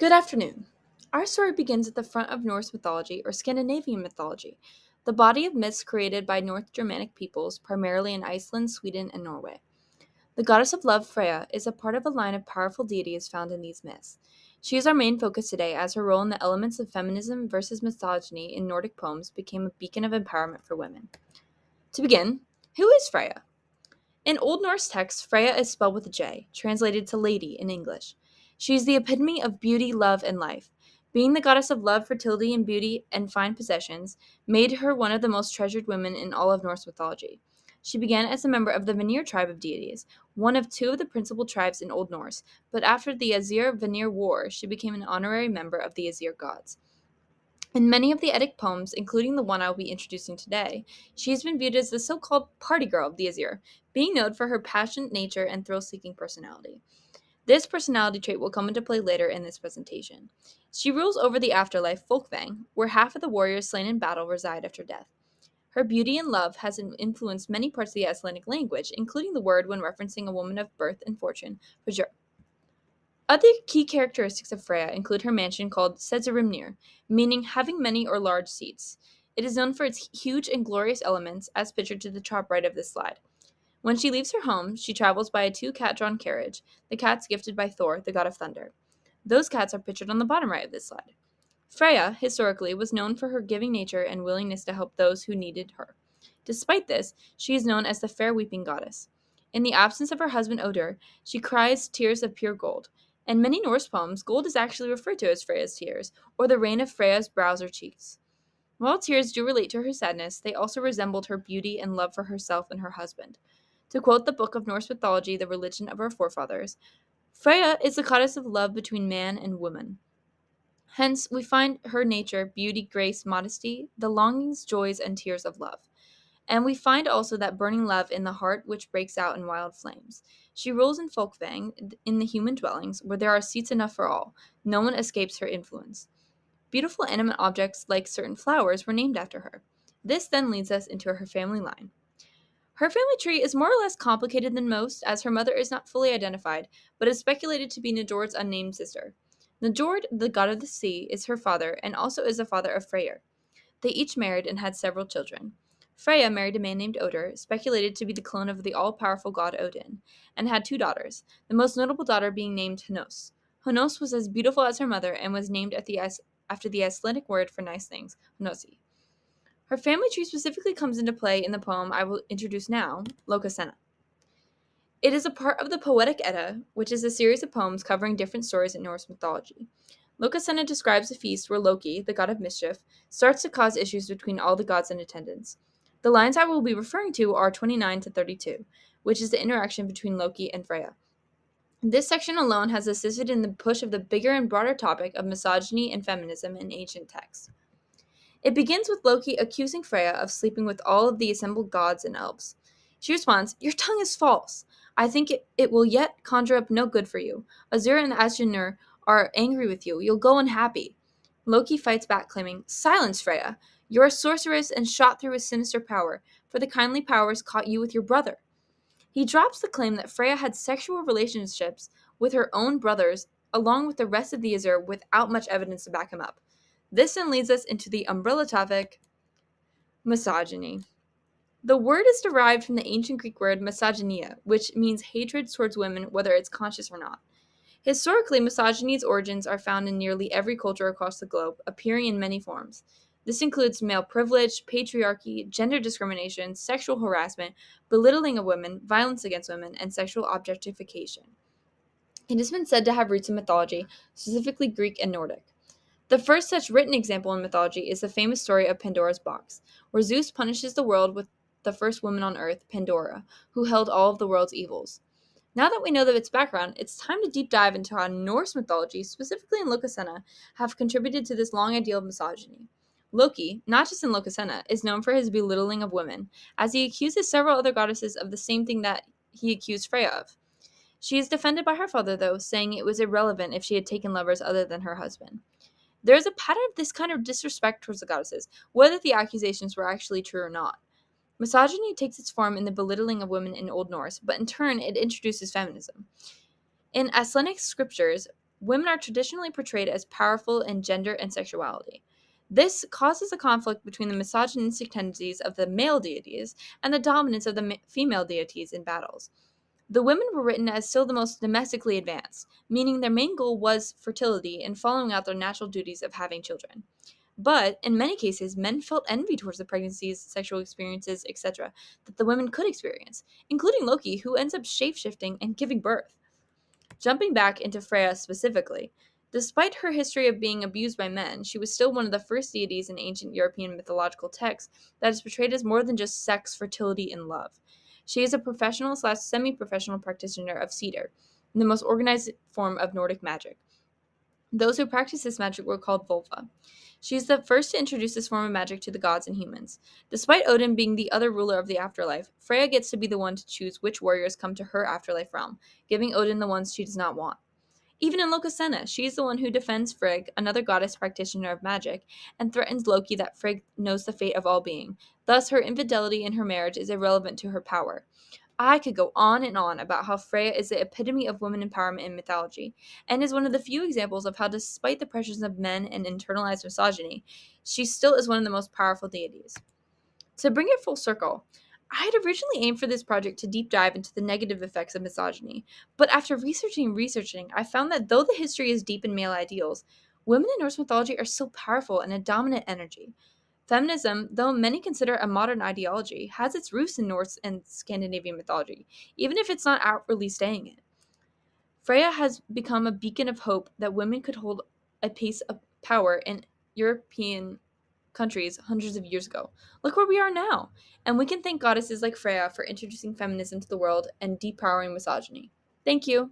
Good afternoon. Our story begins at the front of Norse mythology or Scandinavian mythology, the body of myths created by North Germanic peoples, primarily in Iceland, Sweden, and Norway. The goddess of love, Freyja, is a part of a line of powerful deities found in these myths. She is our main focus today, as her role in the elements of feminism versus misogyny in Nordic poems became a beacon of empowerment for women. To begin, who is Freyja? In Old Norse texts, Freya is spelled with a J, translated to lady in English. She is the epitome of beauty, love, and life. Being the goddess of love, fertility, and beauty and fine possessions made her one of the most treasured women in all of Norse mythology. She began as a member of the Vanir tribe of deities, one of two of the principal tribes in Old Norse, but after the Aesir-Vanir War, she became an honorary member of the Aesir gods. In many of the Eddic poems, including the one I will be introducing today, she has been viewed as the so-called party girl of the Aesir, being known for her passionate nature and thrill-seeking personality. This personality trait will come into play later in this presentation. She rules over the afterlife, Folkvang, where half of the warriors slain in battle reside after death. Her beauty and love has influenced many parts of the Icelandic language, including the word when referencing a woman of birth and fortune, Freyja. Other key characteristics of Freya include her mansion called Sessrumnir, meaning having many or large seats. It is known for its huge and glorious elements, as pictured to the top right of this slide. When she leaves her home, she travels by a two-cat-drawn carriage, the cats gifted by Thor, the god of thunder. Those cats are pictured on the bottom right of this slide. Freya, historically, was known for her giving nature and willingness to help those who needed her. Despite this, she is known as the fair weeping goddess. In the absence of her husband Odur, she cries tears of pure gold. In many Norse poems, gold is actually referred to as Freya's tears, or the rain of Freya's brows or cheeks. While tears do relate to her sadness, they also resembled her beauty and love for herself and her husband. To quote the book of Norse mythology, The Religion of Our Forefathers, Freya is the goddess of love between man and woman. Hence, we find her nature, beauty, grace, modesty, the longings, joys, and tears of love. And we find also that burning love in the heart which breaks out in wild flames. She rules in Folkvang, in the human dwellings, where there are seats enough for all. No one escapes her influence. Beautiful animate objects, like certain flowers, were named after her. This then leads us into her family line. Her family tree is more or less complicated than most, as her mother is not fully identified, but is speculated to be Njord's unnamed sister. Njord, the god of the sea, is her father, and also is the father of Freyja. They each married and had several children. Freya married a man named Odur, speculated to be the clone of the all-powerful god Odin, and had two daughters, the most notable daughter being named Hnoss. Hnoss was as beautiful as her mother and was named after the Icelandic word for nice things, Hnossi. Her family tree specifically comes into play in the poem I will introduce now, Lokasenna. It is a part of the Poetic Edda, which is a series of poems covering different stories in Norse mythology. Lokasenna describes a feast where Loki, the god of mischief, starts to cause issues between all the gods in attendance. The lines I will be referring to are 29 to 32, which is the interaction between Loki and Freya. This section alone has assisted in the push of the bigger and broader topic of misogyny and feminism in ancient texts. It begins with Loki accusing Freya of sleeping with all of the assembled gods and elves. She responds, "Your tongue is false. I think it will yet conjure up no good for you. Azur and Asjunir are angry with you. You'll go unhappy." Loki fights back, claiming, "Silence, Freya. You're a sorceress and shot through with sinister power, for the kindly powers caught you with your brother." He drops the claim that Freya had sexual relationships with her own brothers, along with the rest of the Azur, without much evidence to back him up. This then leads us into the umbrella topic, misogyny. The word is derived from the ancient Greek word misogynia, which means hatred towards women, whether it's conscious or not. Historically, misogyny's origins are found in nearly every culture across the globe, appearing in many forms. This includes male privilege, patriarchy, gender discrimination, sexual harassment, belittling of women, violence against women, and sexual objectification. It has been said to have roots in mythology, specifically Greek and Nordic. The first such written example in mythology is the famous story of Pandora's box, where Zeus punishes the world with the first woman on earth, Pandora, who held all of the world's evils. Now that we know its background, it's time to deep dive into how Norse mythology, specifically in Lokasenna, have contributed to this long ideal of misogyny. Loki, not just in Lokasenna, is known for his belittling of women, as he accuses several other goddesses of the same thing that he accused Freya of. She is defended by her father, though, saying it was irrelevant if she had taken lovers other than her husband. There is a pattern of this kind of disrespect towards the goddesses, whether the accusations were actually true or not. Misogyny takes its form in the belittling of women in Old Norse, but in turn it introduces feminism. In Icelandic scriptures, women are traditionally portrayed as powerful in gender and sexuality. This causes a conflict between the misogynistic tendencies of the male deities and the dominance of the female deities in battles. The women were written as still the most domestically advanced, meaning their main goal was fertility and following out their natural duties of having children. But in many cases, men felt envy towards the pregnancies, sexual experiences, etc., that the women could experience, including Loki, who ends up shapeshifting and giving birth. Jumping back into Freya specifically, despite her history of being abused by men, she was still one of the first deities in ancient European mythological texts that is portrayed as more than just sex, fertility, and love. She is a professional slash semi-professional practitioner of cedar, the most organized form of Nordic magic. Those who practiced this magic were called Volva. She is the first to introduce this form of magic to the gods and humans. Despite Odin being the other ruler of the afterlife, Freya gets to be the one to choose which warriors come to her afterlife realm, giving Odin the ones she does not want. Even in Lokasenna, she is the one who defends Frigg, another goddess practitioner of magic, and threatens Loki that Frigg knows the fate of all being. Thus, her infidelity in her marriage is irrelevant to her power. I could go on and on about how Freya is the epitome of women empowerment in mythology, and is one of the few examples of how, despite the pressures of men and internalized misogyny, she still is one of the most powerful deities. To bring it full circle, I had originally aimed for this project to deep dive into the negative effects of misogyny, but after researching, I found that though the history is deep in male ideals, women in Norse mythology are still powerful and a dominant energy. Feminism, though many consider a modern ideology, has its roots in Norse and Scandinavian mythology, even if it's not outwardly saying it. Freya has become a beacon of hope that women could hold a place of power in European countries hundreds of years ago. Look where we are now. And we can thank goddesses like Freya for introducing feminism to the world and depowering misogyny. Thank you.